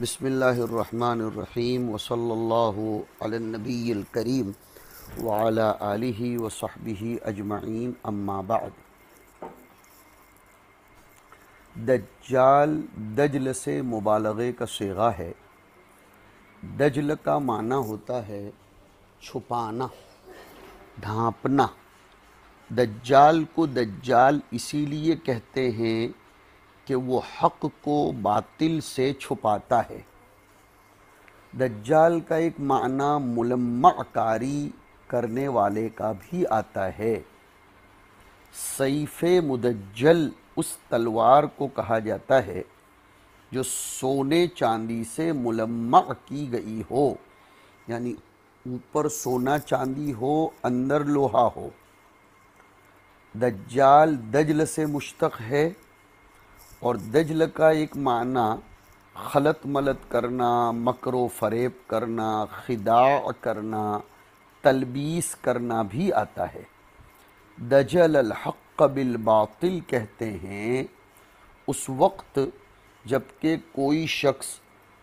بسم اللہ الرحمن الرحیم وصلی اللہ علی النبی الکریم وعلی آلہ وصحبہ اجمعین اما بعد۔ دجال دجل سے مبالغے کا صیغہ ہے۔ دجل کا معنی ہوتا ہے چھپانا، ڈھانپنا۔ دجال کو دجال اسی لیے کہتے ہیں کہ وہ حق کو باطل سے چھپاتا ہے۔ دجال کا ایک معنی ملمع کاری کرنے والے کا بھی آتا ہے۔ سیف مدجل اس تلوار کو کہا جاتا ہے جو سونے چاندی سے ملمع کی گئی ہو، یعنی اوپر سونا چاندی ہو، اندر لوہا ہو۔ دجال دجل سے مشتق ہے، اور دجل کا ایک معنی خلط ملط کرنا، مکر و فریب کرنا، خداع کرنا، تلبیس کرنا بھی آتا ہے۔ دجل الحق بالباطل کہتے ہیں اس وقت جب کہ کوئی شخص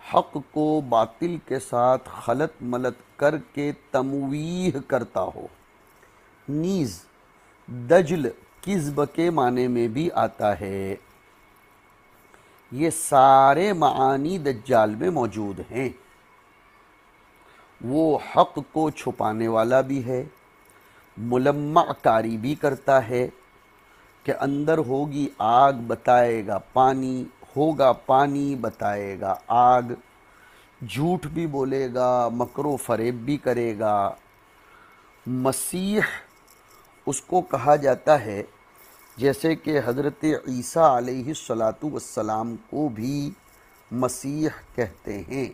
حق کو باطل کے ساتھ خلط ملط کر کے تمویہ کرتا ہو۔ نیز دجل کذب کے معنی میں بھی آتا ہے۔ یہ سارے معانی دجال میں موجود ہیں۔ وہ حق کو چھپانے والا بھی ہے، ملمع کاری بھی کرتا ہے کہ اندر ہوگی آگ بتائے گا پانی، ہوگا پانی بتائے گا آگ، جھوٹ بھی بولے گا، مکر و فریب بھی کرے گا۔ مسیح اس کو کہا جاتا ہے، جیسے کہ حضرت عیسیٰ علیہ السلام کو بھی مسیح کہتے ہیں۔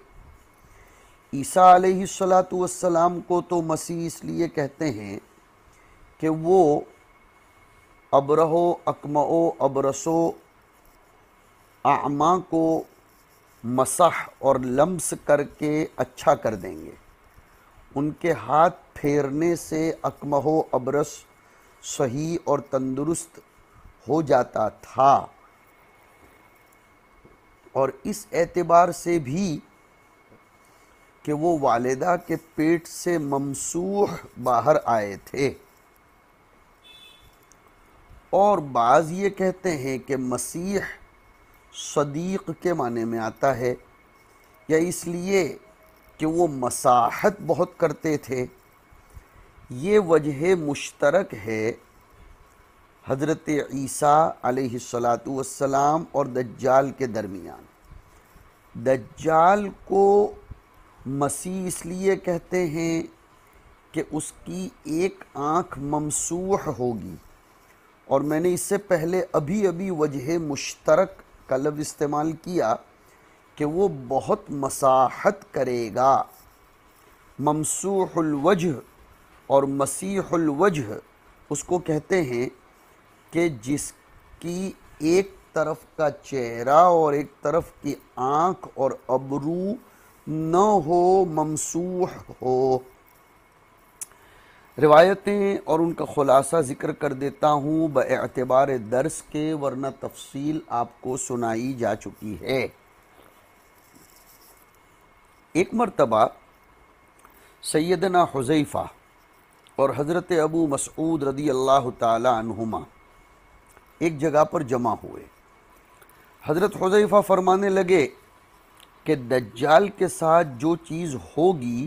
عیسیٰ علیہ السلام کو تو مسیح اس لیے کہتے ہیں کہ وہ ابرہو اکمعو ابرسو اعمیٰ کو مسح اور لمس کر کے اچھا کر دیں گے۔ ان کے ہاتھ پھیرنے سے اکمہ و ابرس صحیح اور تندرست ہو جاتا تھا، اور اس اعتبار سے بھی کہ وہ والدہ کے پیٹ سے ممسوح باہر آئے تھے۔ اور بعض یہ کہتے ہیں کہ مسیح صدیق کے معنی میں آتا ہے، یا اس لیے کہ وہ مساحت بہت کرتے تھے۔ یہ وجہ مشترک ہے حضرت عیسیٰ علیہ السلام اور دجال کے درمیان۔ دجال کو مسیح اس لیے کہتے ہیں کہ اس کی ایک آنکھ ممسوح ہوگی، اور میں نے اس سے پہلے ابھی وجہ مشترک کا لفظ استعمال کیا کہ وہ بہت مساحت کرے گا۔ ممسوح الوجہ اور مسیح الوجہ اس کو کہتے ہیں کہ جس کی ایک طرف کا چہرہ اور ایک طرف کی آنکھ اور ابرو نہ ہو، ممسوح ہو۔ روایتیں اور ان کا خلاصہ ذکر کر دیتا ہوں باعتبار درس کے، ورنہ تفصیل آپ کو سنائی جا چکی ہے۔ ایک مرتبہ سیدنا حذیفہ اور حضرت ابو مسعود رضی اللہ تعالی عنہما ایک جگہ پر جمع ہوئے۔ حضرت حذیفہ فرمانے لگے کہ دجال کے ساتھ جو چیز ہوگی،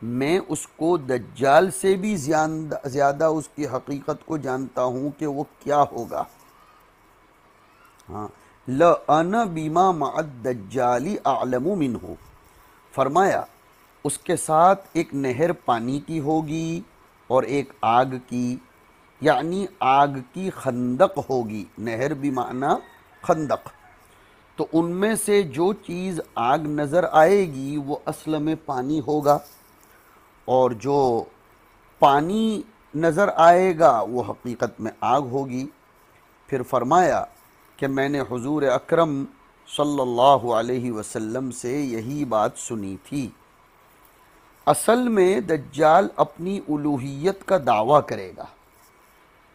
میں اس کو دجال سے بھی زیادہ اس کی حقیقت کو جانتا ہوں کہ وہ کیا ہوگا۔ لَأَنَا بِمَا مَعَ الدَّجَّالِ أَعْلَمُ مِنْهُ، فرمایا اس کے ساتھ ایک نہر پانی کی ہوگی اور ایک آگ کی، یعنی آگ کی خندق ہوگی۔ نہر بمعنی خندق۔ تو ان میں سے جو چیز آگ نظر آئے گی وہ اصل میں پانی ہوگا، اور جو پانی نظر آئے گا وہ حقیقت میں آگ ہوگی۔ پھر فرمایا کہ میں نے حضور اکرم صلی اللہ علیہ وسلم سے یہی بات سنی تھی۔ اصل میں دجال اپنی الوہیت کا دعویٰ کرے گا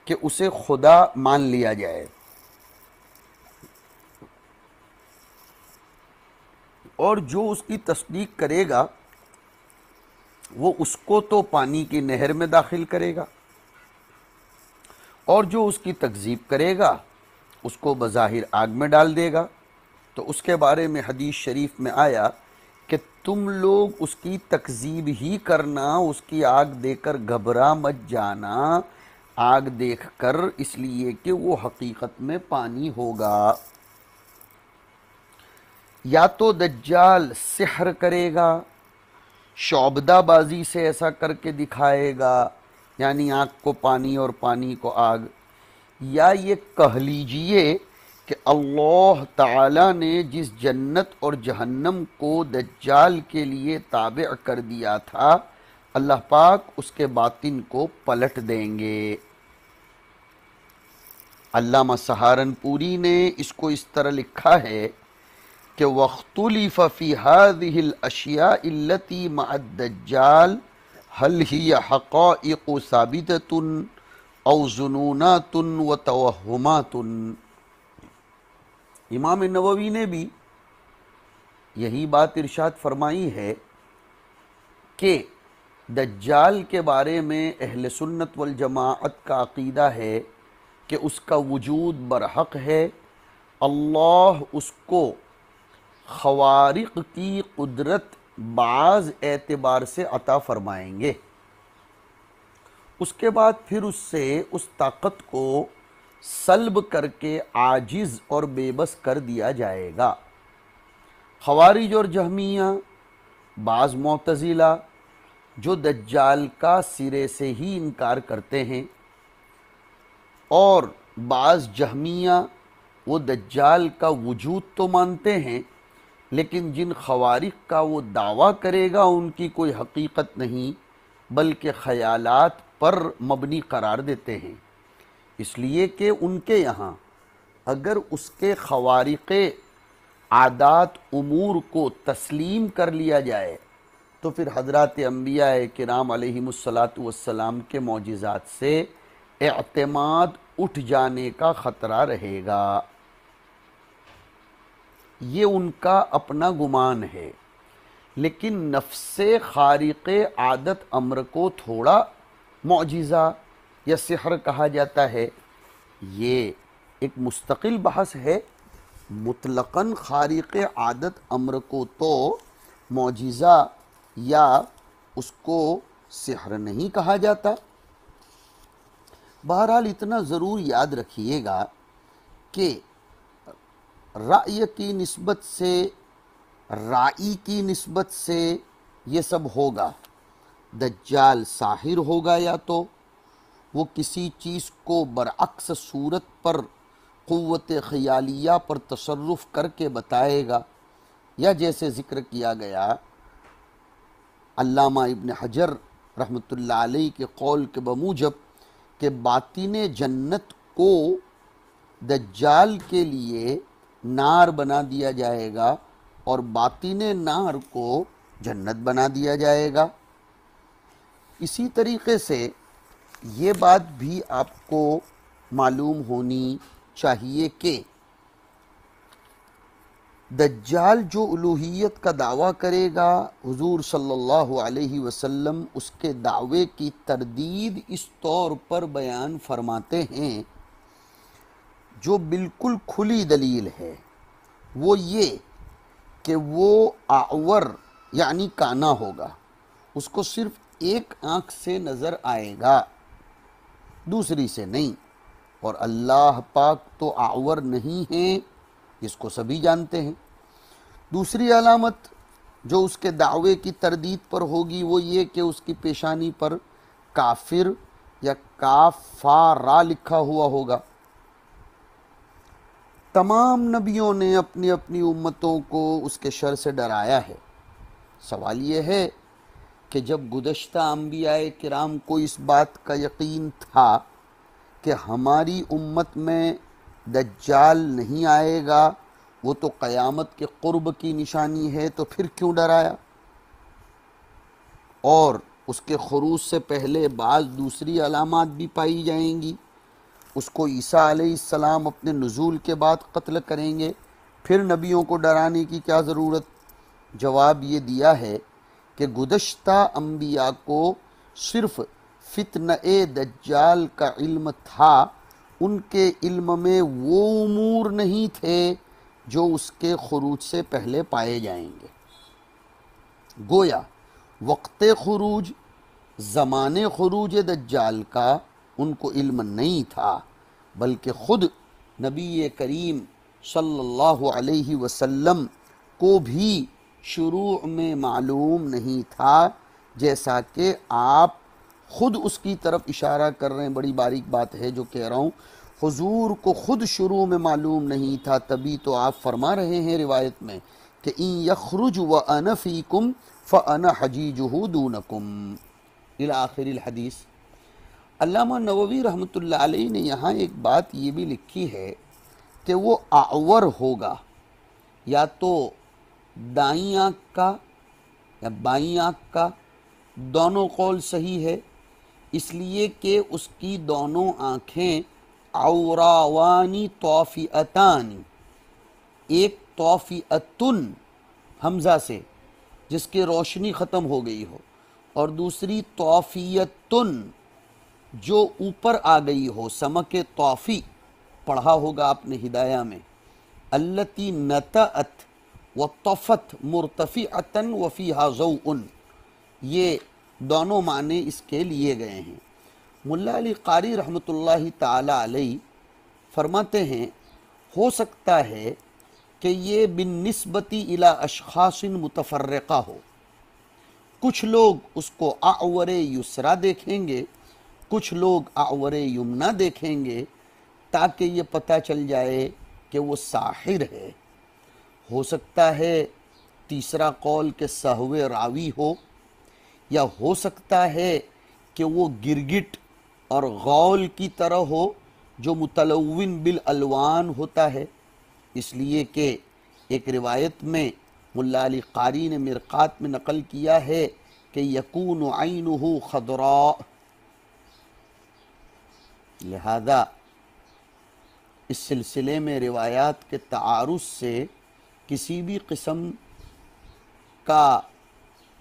کہ اسے خدا مان لیا جائے۔ اور جو اس کی تصدیق کرے گا وہ اس کو تو پانی کی نہر میں داخل کرے گا، اور جو اس کی تکذیب کرے گا اس کو بظاہر آگ میں ڈال دے گا۔ تو اس کے بارے میں حدیث شریف میں آیا کہ تم لوگ اس کی تکذیب ہی کرنا، اس کی آگ دیکھ کر گھبرا مت جانا، آگ دیکھ کر، اس لیے کہ وہ حقیقت میں پانی ہوگا۔ یا تو دجال سحر کرے گا، شعبدہ بازی سے ایسا کر کے دکھائے گا، یعنی آگ کو پانی اور پانی کو آگ، یا یہ کہہ لیجئے کہ اللہ تعالیٰ نے جس جنت اور جہنم کو دجال کے لیے تابع کر دیا تھا، اللہ پاک اس کے باطن کو پلٹ دیں گے۔ علامہ سہارنپوری نے اس کو اس طرح لکھا ہے کہ وَاخْتُلِفَ فِي هَذِهِ الْأَشْيَاءِ الَّتِي مَعَ الدَّجَّالِ هَلْ هِيَ حَقَائِقُ ثَابِتَةٌ أَوْ ظُنُونَاتٌ وَتَوَهُّمَاتٌ۔ امام نووی نے بھی یہی بات ارشاد فرمائی ہے کہ دجال کے بارے میں اہل سنت والجماعت کا عقیدہ ہے کہ اس کا وجود برحق ہے، اللہ اس کو خوارق کی قدرت بعض اعتبار سے عطا فرمائیں گے، اس کے بعد پھر اس سے اس طاقت کو سلب کر کے عاجز اور بے بس کر دیا جائے گا۔ خوارج اور جہمیہ، بعض معتزلہ جو دجال کا سرے سے ہی انکار کرتے ہیں، اور بعض جہمیہ وہ دجال کا وجود تو مانتے ہیں لیکن جن خوارق کا وہ دعویٰ کرے گا ان کی کوئی حقیقت نہیں بلکہ خیالات پر مبنی قرار دیتے ہیں، اس لیے کہ ان کے یہاں اگر اس کے خوارق عادات امور کو تسلیم کر لیا جائے تو پھر حضرات انبیاء کرام علیہم السلام کے معجزات سے اعتماد اٹھ جانے کا خطرہ رہے گا۔ یہ ان کا اپنا گمان ہے، لیکن نفس خارق عادت امر کو تھوڑا معجزہ یا سحر کہا جاتا ہے، یہ ایک مستقل بحث ہے۔ مطلقاً خارق عادت امر کو تو معجزہ یا اس کو سحر نہیں کہا جاتا۔ بہرحال اتنا ضرور یاد رکھیے گا کہ رائے کی نسبت سے، رائی کی نسبت سے یہ سب ہوگا۔ دجال ساحر ہوگا، یا تو وہ کسی چیز کو برعکس صورت پر قوت خیالیہ پر تصرف کر کے بتائے گا، یا جیسے ذکر کیا گیا علامہ ابن حجر رحمۃ اللہ علیہ کے قول کے بموجب کہ باطن جنت کو دجال کے لیے نار بنا دیا جائے گا اور باطن نار کو جنت بنا دیا جائے گا۔ اسی طریقے سے یہ بات بھی آپ کو معلوم ہونی چاہیے کہ دجال جو الوہیت کا دعویٰ کرے گا، حضور صلی اللہ علیہ وسلم اس کے دعوے کی تردید اس طور پر بیان فرماتے ہیں جو بالکل کھلی دلیل ہے، وہ یہ کہ وہ اعور یعنی کانا ہوگا، اس کو صرف ایک آنکھ سے نظر آئے گا، دوسری سے نہیں، اور اللہ پاک تو اعور نہیں ہیں، جس کو سبھی جانتے ہیں۔ دوسری علامت جو اس کے دعوے کی تردید پر ہوگی وہ یہ کہ اس کی پیشانی پر کافر یا کافارا لکھا ہوا ہوگا۔ تمام نبیوں نے اپنی اپنی امتوں کو اس کے شر سے ڈرایا ہے۔ سوال یہ ہے کہ جب گزشتہ انبیاء کرام کو اس بات کا یقین تھا کہ ہماری امت میں دجال نہیں آئے گا، وہ تو قیامت کے قرب کی نشانی ہے، تو پھر کیوں ڈرایا؟ اور اس کے خروج سے پہلے بعض دوسری علامات بھی پائی جائیں گی۔ اس کو عیسیٰ علیہ السلام اپنے نزول کے بعد قتل کریں گے، پھر نبیوں کو ڈرانے کی کیا ضرورت؟ جواب یہ دیا ہے کہ گزشتہ انبیاء کو صرف فتنہ دجال کا علم تھا، ان کے علم میں وہ امور نہیں تھے جو اس کے خروج سے پہلے پائے جائیں گے۔ گویا وقت خروج، زمان خروج دجال کا ان کو علم نہیں تھا، بلکہ خود نبی کریم صلی اللہ علیہ وسلم کو بھی شروع میں معلوم نہیں تھا، جیسا کہ آپ خود اس کی طرف اشارہ کر رہے ہیں۔ بڑی باریک بات ہے جو کہہ رہا ہوں، حضور کو خود شروع میں معلوم نہیں تھا، تبھی تو آپ فرما رہے ہیں روایت میں کہ ان یخرج وانا فیکم فانا حجیجہ دونکم الی آخر الحدیث۔ علامہ نووی رحمۃ اللہ علیہ نے یہاں ایک بات یہ بھی لکھی ہے کہ وہ اعور ہوگا، یا تو دائیں آنکھ کا یا بائیں آنکھ کا، دونوں قول صحیح ہے، اس لیے کہ اس کی دونوں آنکھیں عوراوانی طافئتان، ایک طافئتن حمزہ سے جس کی روشنی ختم ہو گئی ہو، اور دوسری طافیتن جو اوپر آ گئی ہو، سمک طافی پڑھا ہوگا آپ نے ہدایہ میں، التی نتأت وطفت مرتفعتا وفیہا ضوء، یہ دونوں معنی اس کے لیے گئے ہیں۔ ملا علی قاری رحمۃ اللہ تعالی علیہ فرماتے ہیں ہو سکتا ہے کہ یہ بالنسبت الی اشخاص متفرقہ ہو، کچھ لوگ اس کو اعور یسرا دیکھیں گے، کچھ لوگ اعور یمنا دیکھیں گے، تاکہ یہ پتہ چل جائے کہ وہ ساحر ہے۔ ہو سکتا ہے تیسرا قول کہ سہو راوی ہو، یا ہو سکتا ہے کہ وہ گرگٹ اور غول کی طرح ہو جو متلون بالالوان ہوتا ہے، اس لیے کہ ایک روایت میں ملا علی قاری نے مرقات میں نقل کیا ہے کہ یکون عینہ خضراء، لہذا اس سلسلے میں روایات کے تعارض سے کسی بھی قسم کا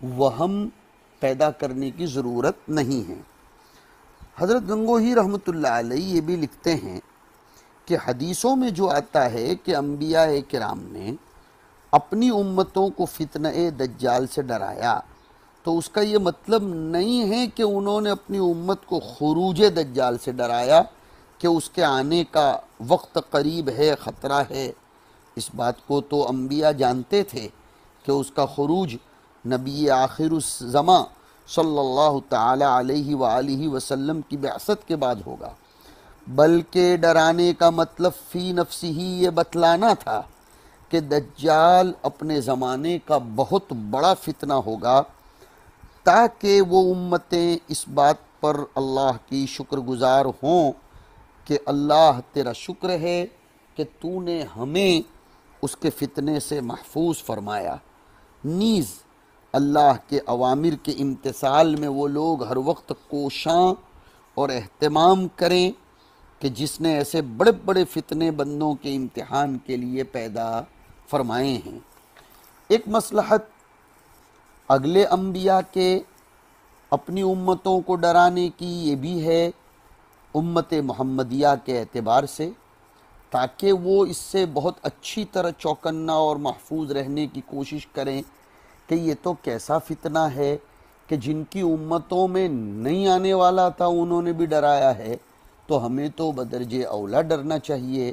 وہم پیدا کرنے کی ضرورت نہیں ہے۔ حضرت گنگوہی رحمۃ اللہ علیہ یہ بھی لکھتے ہیں کہ حدیثوں میں جو آتا ہے کہ انبیاء کرام نے اپنی امتوں کو فتنہ دجال سے ڈرایا، تو اس کا یہ مطلب نہیں ہے کہ انہوں نے اپنی امت کو خروج دجال سے ڈرایا کہ اس کے آنے کا وقت قریب ہے، خطرہ ہے۔ اس بات کو تو انبیاء جانتے تھے کہ اس کا خروج نبی آخر الزماں صلی اللہ تعالی علیہ وآلہ وسلم کی بعثت کے بعد ہوگا، بلکہ ڈرانے کا مطلب فی نفسہ ہی یہ بتلانا تھا کہ دجال اپنے زمانے کا بہت بڑا فتنہ ہوگا، تاکہ وہ امتیں اس بات پر اللہ کی شکر گزار ہوں کہ اللہ تیرا شکر ہے کہ تو نے ہمیں اس کے فتنے سے محفوظ فرمایا۔ نیز اللہ کے اوامر کے امتثال میں وہ لوگ ہر وقت کوشاں اور اہتمام کریں کہ جس نے ایسے بڑے بڑے فتنے بندوں کے امتحان کے لیے پیدا فرمائے ہیں۔ ایک مصلحت اگلے انبیاء کے اپنی امتوں کو ڈرانے کی یہ بھی ہے امت محمدیہ کے اعتبار سے، تاکہ وہ اس سے بہت اچھی طرح چوکنا اور محفوظ رہنے کی کوشش کریں کہ یہ تو کیسا فتنہ ہے کہ جن کی امتوں میں نہیں آنے والا تھا انہوں نے بھی ڈرایا ہے، تو ہمیں تو بدرجہ اولا ڈرنا چاہیے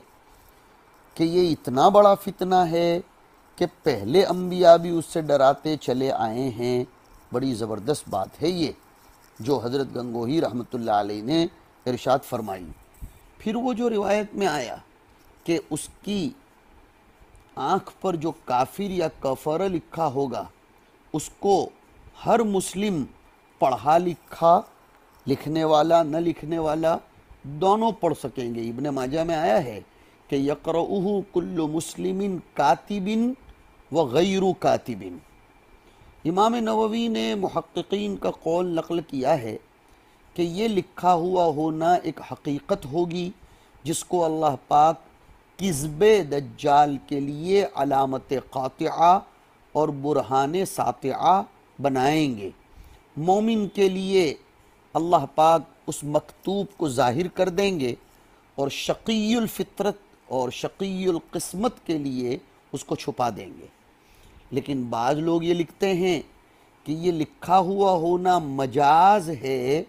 کہ یہ اتنا بڑا فتنہ ہے کہ پہلے انبیاء بھی اس سے ڈراتے چلے آئے ہیں۔ بڑی زبردست بات ہے یہ جو حضرت گنگوہی رحمۃ اللہ علیہ نے ارشاد فرمائی۔ پھر وہ جو روایت میں آیا کہ اس کی آنکھ پر جو کافر یا کفر لکھا ہوگا اس کو ہر مسلم پڑھا لکھا، لکھنے والا نہ لکھنے والا دونوں پڑھ سکیں گے۔ ابن ماجہ میں آیا ہے کہ یقرؤہ کل مسلم کاتب و غیر کاتب۔ امام نووی نے محققین کا قول نقل کیا ہے کہ یہ لکھا ہوا ہونا ایک حقیقت ہوگی جس کو اللہ پاک کذب دجال کے لیے علامت قاطعہ اور برہان ساطعہ بنائیں گے۔ مومن کے لیے اللہ پاک اس مکتوب کو ظاہر کر دیں گے، اور شقی الفطرت اور شقی القسمت کے لیے اس کو چھپا دیں گے۔ لیکن بعض لوگ یہ لکھتے ہیں کہ یہ لکھا ہوا ہونا مجاز ہے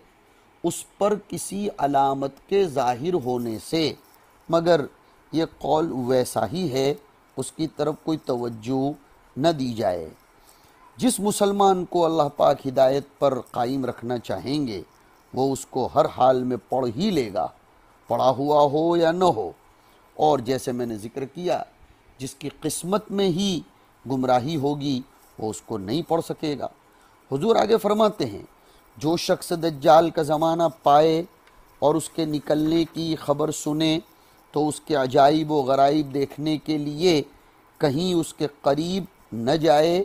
اس پر کسی علامت کے ظاہر ہونے سے، مگر یہ قول ویسا ہی ہے، اس کی طرف کوئی توجہ نہ دی جائے۔ جس مسلمان کو اللہ پاک ہدایت پر قائم رکھنا چاہیں گے وہ اس کو ہر حال میں پڑھ ہی لے گا، پڑھا ہوا ہو یا نہ ہو۔ اور جیسے میں نے ذکر کیا، جس کی قسمت میں ہی گمراہی ہوگی وہ اس کو نہیں پڑھ سکے گا۔ حضور آگے فرماتے ہیں، جو شخص دجال کا زمانہ پائے اور اس کے نکلنے کی خبر سنے تو اس کے عجائب و غرائب دیکھنے کے لیے کہیں اس کے قریب نہ جائے،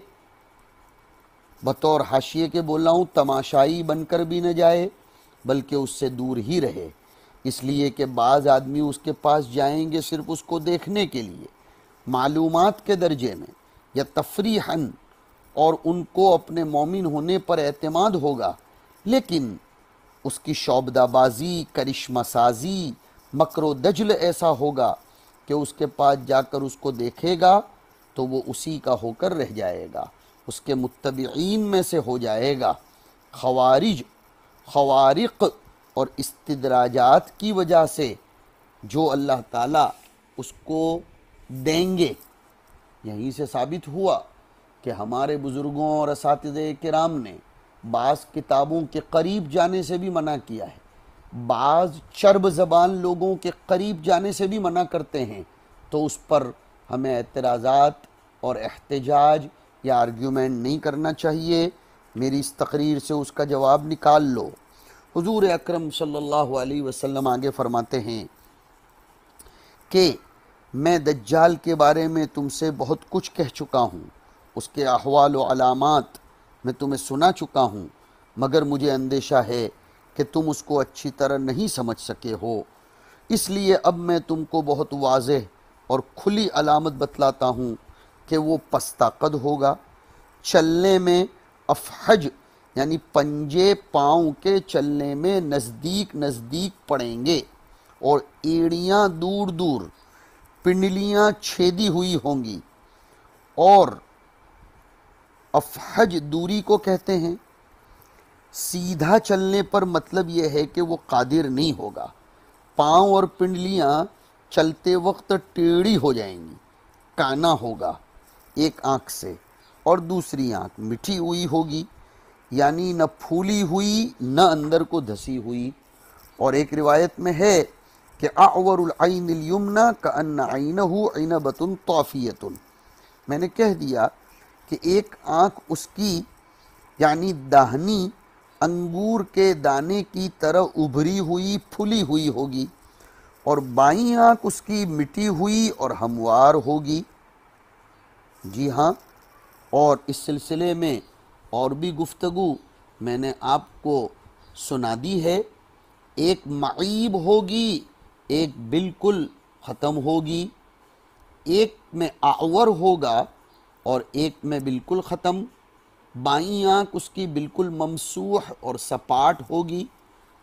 بطور حاشیے کے بول رہا ہوں، تماشائی بن کر بھی نہ جائے، بلکہ اس سے دور ہی رہے، اس لیے کہ بعض آدمی اس کے پاس جائیں گے صرف اس کو دیکھنے کے لیے، معلومات کے درجے میں یا تفریحاً، اور ان کو اپنے مومن ہونے پر اعتماد ہوگا، لیکن اس کی شعبدہ بازی، کرشمہ سازی، مکر و دجل ایسا ہوگا کہ اس کے پاس جا کر اس کو دیکھے گا تو وہ اسی کا ہو کر رہ جائے گا، اس کے متبعین میں سے ہو جائے گا۔ خوارق اور استدراجات کی وجہ سے جو اللہ تعالیٰ اس کو دیں گے، یہیں سے ثابت ہوا کہ ہمارے بزرگوں اور اساتذہ کرام نے بعض کتابوں کے قریب جانے سے بھی منع کیا ہے، بعض چرب زبان لوگوں کے قریب جانے سے بھی منع کرتے ہیں، تو اس پر ہمیں اعتراضات اور احتجاج یا آرگیومنٹ نہیں کرنا چاہیے۔ میری اس تقریر سے اس کا جواب نکال لو۔ حضور اکرم صلی اللہ علیہ وسلم آگے فرماتے ہیں کہ میں دجال کے بارے میں تم سے بہت کچھ کہہ چکا ہوں، اس کے احوال و علامات میں تمہیں سنا چکا ہوں، مگر مجھے اندیشہ ہے کہ تم اس کو اچھی طرح نہیں سمجھ سکے ہو، اس لیے اب میں تم کو بہت واضح اور کھلی علامت بتلاتا ہوں کہ وہ پستہ قد ہوگا، چلنے میں افحج یعنی پنجے پاؤں کے چلنے میں نزدیک نزدیک پڑیں گے، اور ایڑیاں دور دور، پنڈلیاں چھیدی ہوئی ہوں گی۔ اور افحج دوری کو کہتے ہیں، سیدھا چلنے پر مطلب یہ ہے کہ وہ قادر نہیں ہوگا، پاؤں اور پنڈلیاں چلتے وقت ٹیڑھی ہو جائیں گی، کانا ہوگا ایک آنکھ سے، اور دوسری آنکھ مٹھی ہوئی ہوگی، یعنی نہ پھولی ہوئی نہ اندر کو دھسی ہوئی۔ اور ایک روایت میں ہے کہ اعور العین الیمنی کأن عینہ عنبۃ طافیۃ، میں نے کہہ دیا کہ ایک آنکھ اس کی یعنی داہنی انگور کے دانے کی طرح ابھری ہوئی پھلی ہوئی ہوگی، اور بائیں آنکھ اس کی مٹی ہوئی اور ہموار ہوگی۔ جی ہاں، اور اس سلسلے میں اور بھی گفتگو میں نے آپ کو سنا دی ہے، ایک معیب ہوگی، ایک بالکل ختم ہوگی، ایک میں اعور ہوگا اور ایک میں بالکل ختم۔ بائیں آنکھ اس کی بالکل ممسوح اور سپاٹ ہوگی،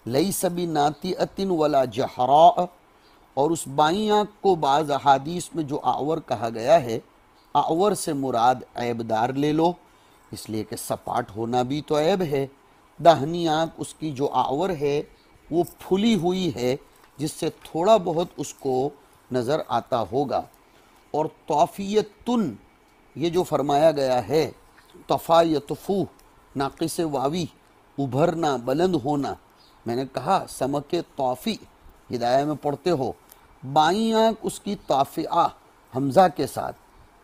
لیس بناطئۃ ولا جہراء، اور اس بائیں آنکھ کو بعض احادیث میں جو اعور کہا گیا ہے، اعور سے مراد عیب دار لے لو، اس لیے کہ سپاٹ ہونا بھی تو عیب ہے۔ داہنی آنکھ اس کی جو اعور ہے وہ پھلی ہوئی ہے، جس سے تھوڑا بہت اس کو نظر آتا ہوگا۔ اور طافیتن، یہ جو فرمایا گیا ہے، طفا یطفو ناقص واوی، ابھرنا، بلند ہونا، میں نے کہا سمک طافی ہدایہ میں پڑھتے ہو، بائیں آنکھ اس کی طافعہ حمزہ کے ساتھ،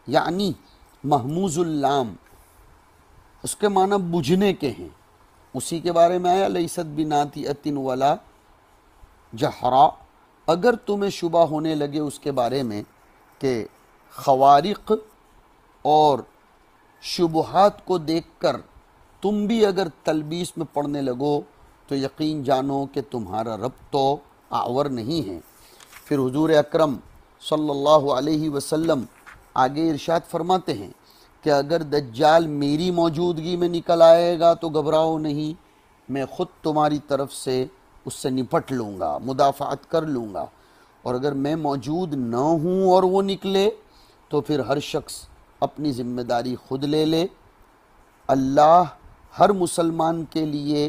یعنی محموز اللام، اس کے معنی بجھنے کے ہیں، اسی کے بارے میں آیا لیست بناطئۃ ولا جہراء۔ اگر تمہیں شبہ ہونے لگے اس کے بارے میں کہ خوارق اور شبہات کو دیکھ کر تم بھی اگر تلبیس میں پڑھنے لگو تو یقین جانو کہ تمہارا رب تو اعور نہیں ہے۔ پھر حضور اکرم صلی اللہ علیہ وسلم آگے ارشاد فرماتے ہیں کہ اگر دجال میری موجودگی میں نکل آئے گا تو گھبراؤ نہیں، میں خود تمہاری طرف سے اس سے نپٹ لوں گا، مدافعت کر لوں گا، اور اگر میں موجود نہ ہوں اور وہ نکلے تو پھر ہر شخص اپنی ذمہ داری خود لے لے۔ اللہ ہر مسلمان کے لیے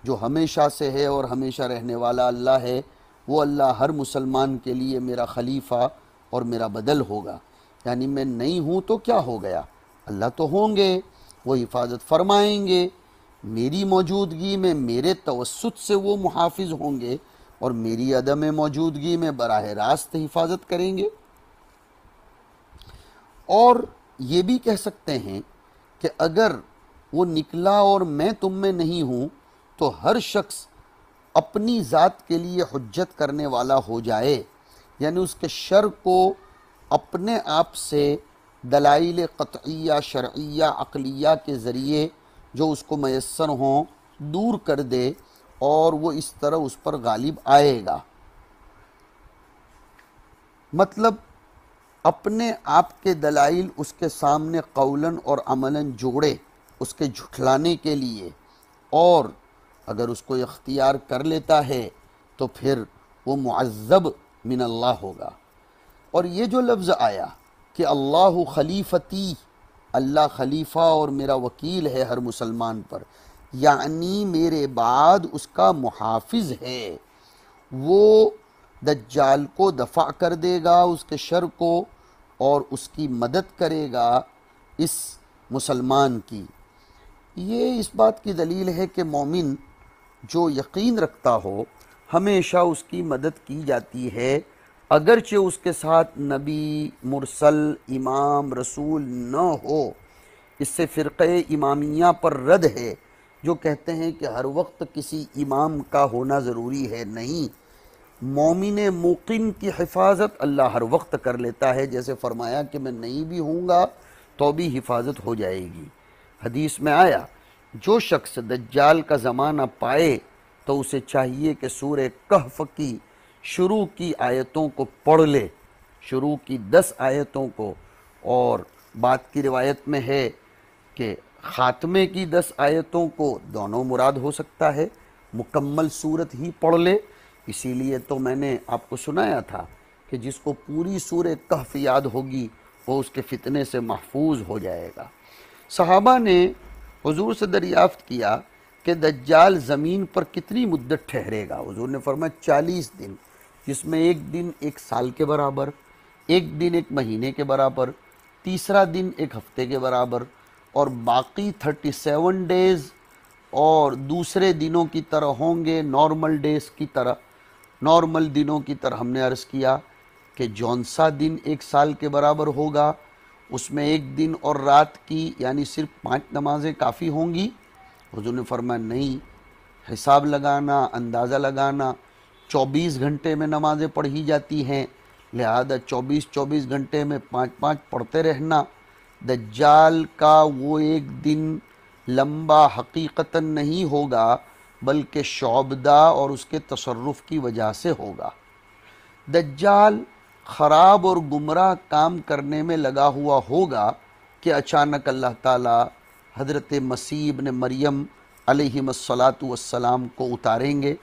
جو ہمیشہ سے ہے اور ہمیشہ رہنے والا اللہ ہے، وہ اللہ ہر مسلمان کے لیے میرا خلیفہ اور میرا بدل ہوگا۔ یعنی میں نہیں ہوں تو کیا ہو گیا، اللہ تو ہوں گے، وہ حفاظت فرمائیں گے، میری موجودگی میں میرے توسط سے وہ محافظ ہوں گے، اور میری عدم موجودگی میں براہ راست حفاظت کریں گے۔ اور یہ بھی کہہ سکتے ہیں کہ اگر وہ نکلا اور میں تم میں نہیں ہوں تو ہر شخص اپنی ذات کے لیے حجت کرنے والا ہو جائے، یعنی اس کے شر کو اپنے آپ سے دلائل قطعیہ شرعیہ عقلیہ کے ذریعے جو اس کو میسر ہوں دور کر دے، اور وہ اس طرح اس پر غالب آئے گا۔ مطلب اپنے آپ کے دلائل اس کے سامنے قولاً اور عملاً جوڑے اس کے جھٹلانے کے لیے، اور اگر اس کو اختیار کر لیتا ہے تو پھر وہ معذب من اللہ ہوگا۔ اور یہ جو لفظ آیا کہ اللہ خلیفتی، اللہ خلیفہ اور میرا وکیل ہے ہر مسلمان پر، یعنی میرے بعد اس کا محافظ ہے، وہ دجال کو دفع کر دے گا اس کے شر کو، اور اس کی مدد کرے گا اس مسلمان کی۔ یہ اس بات کی دلیل ہے کہ مومن جو یقین رکھتا ہو ہمیشہ اس کی مدد کی جاتی ہے، اگرچہ اس کے ساتھ نبی مرسل امام رسول نہ ہو۔ اس سے فرقہ امامیہ پر رد ہے جو کہتے ہیں کہ ہر وقت کسی امام کا ہونا ضروری ہے۔ نہیں، مومن موقن کی حفاظت اللہ ہر وقت کر لیتا ہے، جیسے فرمایا کہ میں نہیں بھی ہوں گا تو بھی حفاظت ہو جائے گی۔ حدیث میں آیا جو شخص دجال کا زمانہ پائے تو اسے چاہیے کہ سورہ کہف کی شروع کی آیتوں کو پڑھ لے، شروع کی 10 آیتوں کو، اور بات کی روایت میں ہے کہ خاتمے کی 10 آیتوں کو، دونوں مراد ہو سکتا ہے، مکمل صورت ہی پڑھ لے۔ اسی لیے تو میں نے آپ کو سنایا تھا کہ جس کو پوری سورہ کہف یاد ہوگی وہ اس کے فتنے سے محفوظ ہو جائے گا۔ صحابہ نے حضور سے دریافت کیا کہ دجال زمین پر کتنی مدت ٹھہرے گا؟ حضور نے فرمایا 40 دن، جس میں ایک دن ایک سال کے برابر، ایک دن ایک مہینے کے برابر، تیسرا دن ایک ہفتے کے برابر، اور باقی 37 ڈیز اور دوسرے دنوں کی طرح ہوں گے، نارمل ڈیز کی طرح، نارمل دنوں کی طرح۔ ہم نے عرض کیا کہ جون سا دن ایک سال کے برابر ہوگا، اس میں ایک دن اور رات کی یعنی صرف 5 نمازیں کافی ہوں گی؟ حضور نے فرمایا نہیں، حساب لگانا، اندازہ لگانا، 24 گھنٹے میں نمازیں پڑھی جاتی ہیں، لہذا 24 گھنٹے میں 5 پڑھتے رہنا۔ دجال کا وہ ایک دن لمبا حقیقتاً نہیں ہوگا بلکہ شعبدہ اور اس کے تصرف کی وجہ سے ہوگا۔ دجال خراب اور گمراہ کام کرنے میں لگا ہوا ہوگا کہ اچانک اللہ تعالیٰ حضرت مسیح ابن مریم علیہ السلام کو اتاریں گے،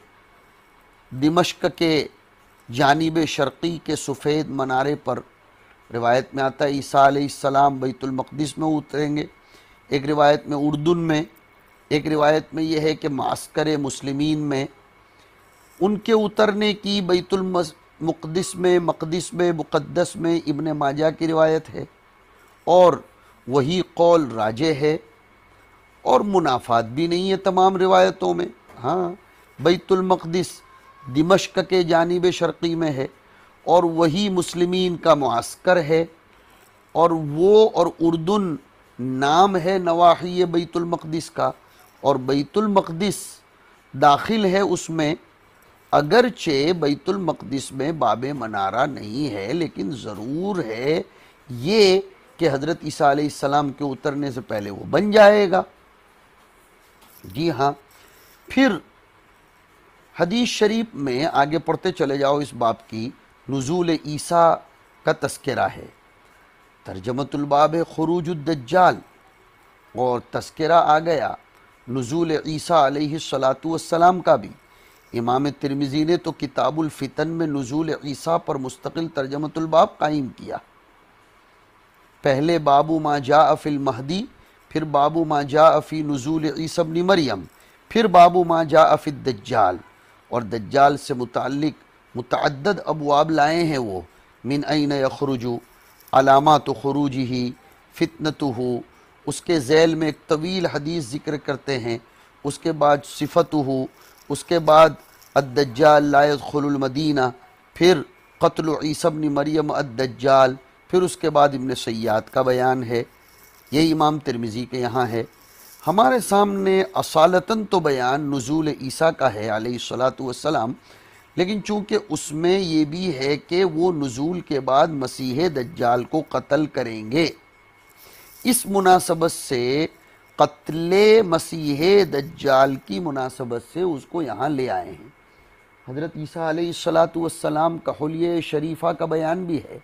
دمشق کے جانب شرقی کے سفید منارے پر۔ روایت میں آتا ہے عیسیٰ علیہ السلام بیت المقدس میں اتریں گے، ایک روایت میں اردن میں، ایک روایت میں یہ ہے کہ معسکر مسلمین میں۔ ان کے اترنے کی بیت المقدس میں، مقدس میں ابن ماجہ کی روایت ہے، اور وہی قول راجح ہے، اور منافات بھی نہیں ہے تمام روایتوں میں۔ ہاں، بیت المقدس دمشق کے جانب شرقی میں ہے، اور وہی مسلمین کا معسکر ہے، اور وہ اور اردن نام ہے نواحی بیت المقدس کا، اور بیت المقدس داخل ہے اس میں۔ اگرچہ بیت المقدس میں باب منارہ نہیں ہے، لیکن ضرور ہے یہ کہ حضرت عیسیٰ علیہ السلام کے اترنے سے پہلے وہ بن جائے گا۔ جی ہاں، پھر حدیث شریف میں آگے پڑھتے چلے جاؤ، اس باب کی نزول عیسیٰ کا تذکرہ ہے۔ ترجمۃ الباب ہے خروج الدجال، اور تذکرہ آ گیا نزول عیسیٰ علیہ السلام کا بھی۔ امام ترمذی نے تو کتاب الفتن میں نزول عیسیٰ پر مستقل ترجمۃ الباب قائم کیا۔ پہلے باب ما جاء فی المہدی، پھر باب ما جاء فی نزول عیسیٰ ابن مریم، پھر باب ما جاء فی الدجال، اور دجال سے متعلق متعدد ابواب لائے ہیں وہ۔ من این یخرج، علامات خروجہ، فتنتہ، اس کے ذیل میں ایک طویل حدیث ذکر کرتے ہیں، اس کے بعد صفتہ، اس کے بعد الدجال لا يدخل المدینہ، پھر قتل عیسیٰ ابن مریم الدجال، پھر اس کے بعد ابن سیاد کا بیان ہے۔ یہ امام ترمذی کے یہاں ہے۔ ہمارے سامنے اصالتاً تو بیان نزول عیسیٰ کا ہے علیہ السلام، لیکن چونکہ اس میں یہ بھی ہے کہ وہ نزول کے بعد مسیح دجال کو قتل کریں گے، اس مناسبت سے قتل مسیح دجال کی مناسبت سے اس کو یہاں لے آئے ہیں۔ حضرت عیسیٰ علیہ السلام کا حلیہ شریفہ کا بیان بھی ہے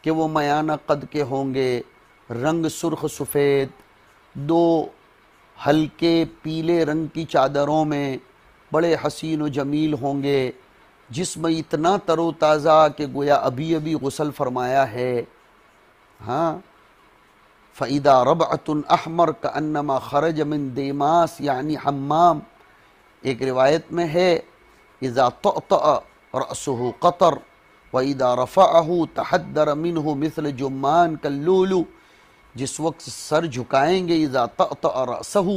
کہ وہ میانہ قد کے ہوں گے، رنگ سرخ سفید، دو ہلکے پیلے رنگ کی چادروں میں، بڑے حسین و جمیل ہوں گے، جسم اتنا تر و تازہ کہ گویا ابھی ابھی غسل فرمایا ہے۔ ہاں، فَإِذَا رَبْعَةٌ أَحْمَرَ كَأَنَّمَا خَرَجَ مِن دیماس، یعنی حمام۔ ایک روایت میں ہے اذا طأطأ رأسه قطر وَإِذَا رَفَعَهُ تَحَدَّرَ مِنْهُ مثل جمان كاللولو، جس وقت سر جھکائیں گے، اذا طأطأ رأسه،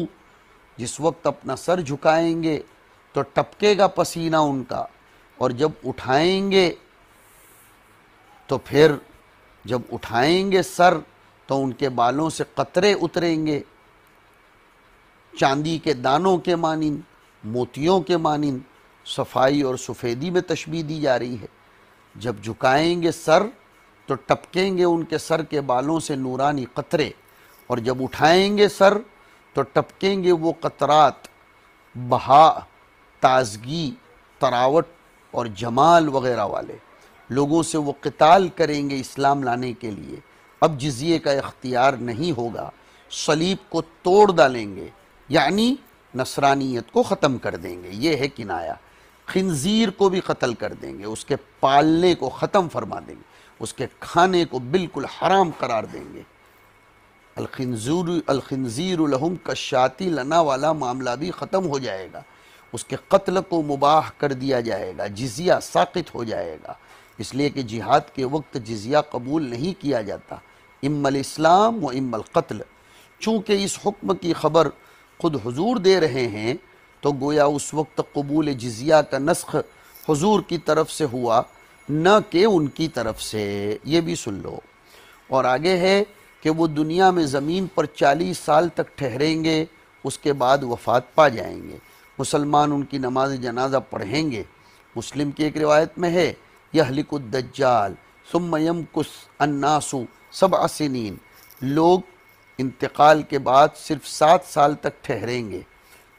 جس وقت اپنا سر جھکائیں گے تو ٹپکے گا پسینہ ان کا، اور جب اٹھائیں گے تو پھر جب اٹھائیں گے سر تو ان کے بالوں سے قطرے اتریں گے، چاندی کے دانوں کے مانند، موتیوں کے مانند۔ صفائی اور سفیدی میں تشبیہ دی جا رہی ہے۔ جب جھکائیں گے سر تو ٹپکیں گے ان کے سر کے بالوں سے نورانی قطرے، اور جب اٹھائیں گے سر تو ٹپکیں گے وہ قطرات بہا، تازگی، تراوٹ اور جمال وغیرہ والے۔ لوگوں سے وہ قتال کریں گے اسلام لانے کے لیے۔ اب جزیے کا اختیار نہیں ہوگا، صلیب کو توڑ ڈالیں گے، یعنی نصرانیت کو ختم کر دیں گے، یہ ہے کنایا۔ خنزیر کو بھی قتل کر دیں گے، اس کے پالنے کو ختم فرما دیں گے، اس کے کھانے کو بالکل حرام قرار دیں گے۔ الخنزیر لہم کالشاۃ لنا والا معاملہ بھی ختم ہو جائے گا، اس کے قتل کو مباح کر دیا جائے گا، جزیہ ساقط ہو جائے گا، اس لیے کہ جہاد کے وقت جزیہ قبول نہیں کیا جاتا، اما الاسلام و اما القتل۔ چونکہ اس حکم کی خبر خود حضور دے رہے ہیں تو گویا اس وقت قبول جزیہ کا نسخ حضور کی طرف سے ہوا، نہ کہ ان کی طرف سے، یہ بھی سن لو۔ اور آگے ہے کہ وہ دنیا میں زمین پر 40 سال تک ٹھہریں گے، اس کے بعد وفات پا جائیں گے۔ مسلمان ان کی نماز جنازہ پڑھیں گے۔ مسلم کی ایک روایت میں ہے یہلک الدجال ثم یمکث الناس 7 سنین، لوگ انتقال کے بعد صرف 7 سال تک ٹھہریں گے۔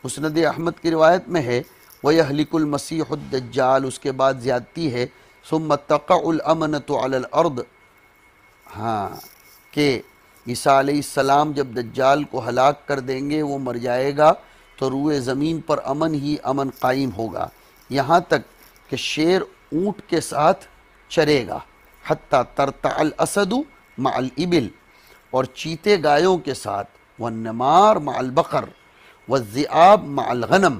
مسند احمد کی روایت میں ہے وَيَهْلِكُ الْمَسِيحُ الدَّجَّالُ، اس کے بعد زیادتی ہے ثُمَّ تَقَعُ الْأَمَنَةُ عَلَى الْأَرْضِ، ہاں کہ عیسیٰ علیہ السلام جب دجال کو ہلاک کر دیں گے، وہ مر جائے گا تو روئے زمین پر امن ہی امن قائم ہوگا، یہاں تک کہ شیر اونٹ کے ساتھ چرے گا، حتیٰ ترتع الاسد مع الابل، اور چیتے گایوں کے ساتھ، والنمار مع البقر والذئاب مع الغنم،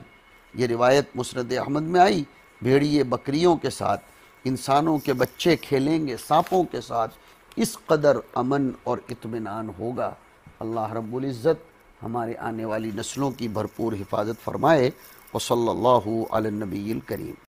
یہ روایت مسند احمد میں آئی، بھیڑیے بکریوں کے ساتھ، انسانوں کے بچے کھیلیں گے سانپوں کے ساتھ، اس قدر امن اور اطمینان ہوگا۔ اللہ رب العزت ہمارے آنے والی نسلوں کی بھرپور حفاظت فرمائے۔ وصلی اللہ علی النبی الکریم۔